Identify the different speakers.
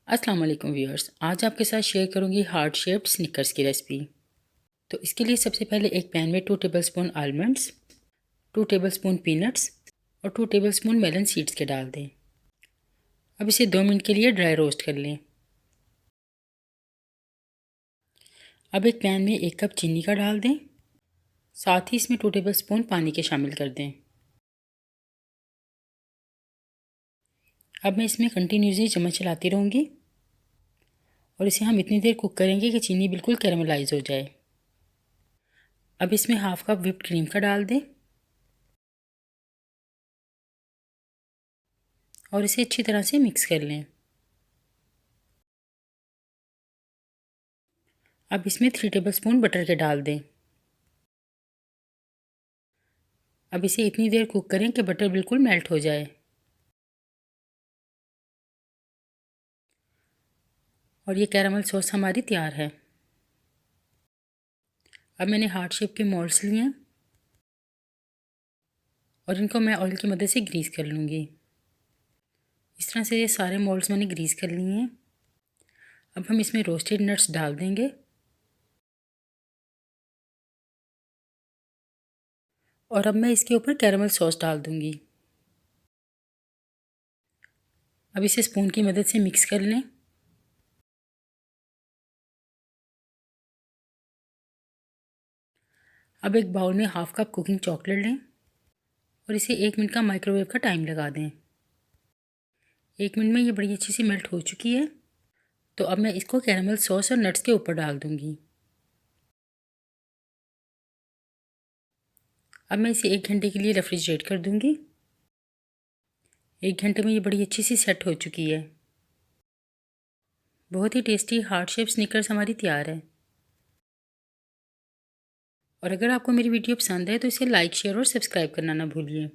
Speaker 1: अस्सलाम वालेकुम व्यूअर्स, आज आपके साथ शेयर करूंगी हार्ट शेप्ड स्निकर्स की रेसिपी। तो इसके लिए सबसे पहले एक पैन में 2 टेबलस्पून आलमंड्स, 2 टेबलस्पून पीनट्स और 2 टेबलस्पून मेलन सीड्स के डाल दें। अब इसे 2 मिनट के लिए ड्राई रोस्ट कर लें। अब एक पैन में 1 कप चीनी का डाल दें, साथ ही इसमें 2 टेबलस्पून पानी के शामिल कर दें। अब मैं इसमें कंटिन्यूसली चम्मच चलाती रहूँगी और इसे हम इतनी देर कुक करेंगे कि चीनी बिल्कुल कैरामलाइज हो जाए। अब इसमें हाफ कप व्हिप्ड क्रीम का डाल दें और इसे अच्छी तरह से मिक्स कर लें। अब इसमें 3 टेबलस्पून बटर के डाल दें। अब इसे इतनी देर कुक करें कि बटर बिल्कुल मेल्ट हो जाए और ये कैरामल सॉस हमारी तैयार है। अब मैंने हार्ट शेप के मोल्ड्स लिए हैं और इनको मैं ऑयल की मदद से ग्रीस कर लूँगी। इस तरह से ये सारे मोल्ड्स मैंने ग्रीस कर लिए हैं। अब हम इसमें रोस्टेड नट्स डाल देंगे और अब मैं इसके ऊपर कैरामल सॉस डाल दूँगी। अब इसे स्पून की मदद से मिक्स कर लें। अब एक बाउल में हाफ कप कुकिंग चॉकलेट लें और इसे 1 मिनट का माइक्रोवेव का टाइम लगा दें। 1 मिनट में ये बड़ी अच्छी सी मेल्ट हो चुकी है। तो अब मैं इसको कैरामल सॉस और नट्स के ऊपर डाल दूँगी। अब मैं इसे 1 घंटे के लिए रेफ्रिजरेट कर दूँगी। 1 घंटे में ये बड़ी अच्छी सी सेट हो चुकी है। बहुत ही टेस्टी हार्ट शेप स्निकर्स हमारी तैयार है। और अगर आपको मेरी वीडियो पसंद है तो इसे लाइक, शेयर और सब्सक्राइब करना ना भूलिए।